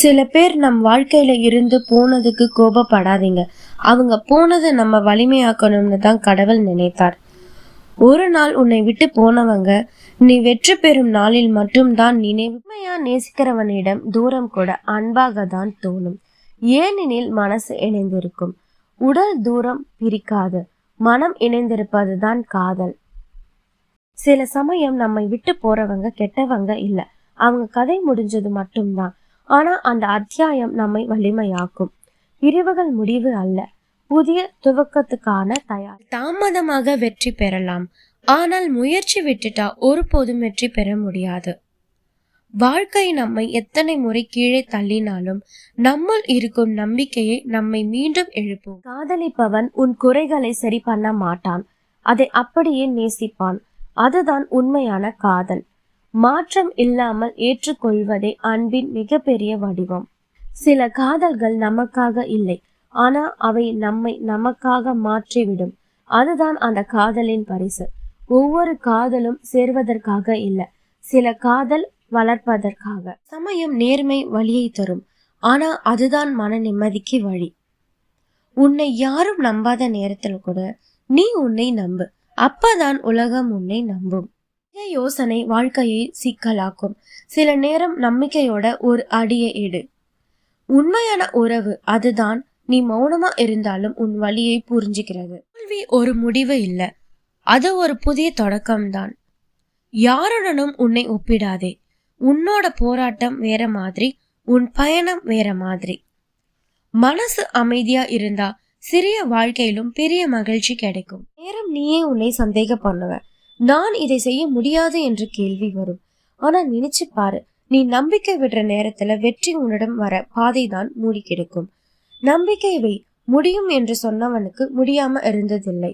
சில பேர் நம் வாழ்க்கையில இருந்து போனதுக்கு கோபப்படாதீங்க. அவங்க போனதை நம்ம வலிமையாக்கணும்னு தான் கடவுள் நினைத்தார். ஒரு நாள் உன்னை விட்டு போனவங்க நீ வெற்றி பெறும் நாளில் மட்டும்தான் உண்மையா நேசிக்கிறவனிடம் தூரம் கூட அன்பாக தான் தோணும். ஏனெனில் மனசு இணைந்திருக்கும். உடல் தூரம் பிரிக்காது, மனம் இணைந்திருப்பது தான் காதல். சில சமயம் நம்மை விட்டு போறவங்க கெட்டவங்க இல்ல, அவங்க கதை முடிஞ்சது மட்டும்தான். ஆனா அந்த அத்தியாயம் நம்மை வலிமையாக்கும். பிரிவுகள் முடிவு அல்ல, புதிய துவக்கத்துக்கான தயார். தாமதமாக வெற்றி பெறலாம், ஆனால் முயற்சி விட்டுட்டா ஒருபோதும் வெற்றி பெற முடியாது. வாழ்க்கை நம்மை எத்தனை முறை கீழே தள்ளினாலும் நம்முள் இருக்கும் நம்பிக்கையை நம்மை மீண்டும் எழுப்பும். காதலிப்பவன் உன் குறைகளை சரி பண்ண மாட்டான், அதை அப்படியே நேசிப்பான். அதுதான் உண்மையான காதல். மாற்றம் இல்லாமல் ஏற்றுக்கொள்வதே அன்பின் மிகப்பெரிய வடிவம். சில காதல்கள் நமக்காக இல்லை, ஆனா அவை நம்மை நமக்காக மாற்றிவிடும். அதுதான் அந்த காதலின் பரிசு. ஒவ்வொரு காதலும் சேர்வதற்காக இல்லை, சில காதல் வளர்ப்பதற்காக. சமயம் நேர்மை வழியை தரும், ஆனா அதுதான் மன நிம்மதிக்கு வழி. உன்னை யாரும் நம்பாத நேரத்தில் கூட நீ உன்னை நம்பு, அப்பதான் உலகம் உன்னை நம்பும். யோசனை வாழ்க்கையை சிக்கலாக்கும். சில நேரம் நம்பிக்கையோட ஒரு அடியை எடு. உண்மையான உறவு அதுதான் நீ மௌனமா இருந்தாலும் உன் வழியை புரிஞ்சுக்கிறது. தோல்வி ஒரு முடிவு இல்ல, அது ஒரு புதிய தொடக்கம்தான். யாருடனும் உன்னை ஒப்பிடாதே. உன்னோட போராட்டம் வேற மாதிரி, உன் பயணம் வேற மாதிரி. மனசு அமைதியா இருந்தா சிறிய வாழ்க்கையிலும் பெரிய மகிழ்ச்சி கிடைக்கும். நேரம் நீயே உன்னை சந்தேக பண்ணுவ, நான் இதை செய்ய முடியாது என்ற கேள்வி வரும். ஆனா நினைச்சு பாரு, நீ நம்பிக்கை விடுற நேரத்துல வெற்றி உன்னிடம் வர பாதை தான் மூடி கிடக்கும். நம்பிக்கை வை, முடியும் என்று சொன்னவனுக்கு முடியாம இருந்ததில்லை.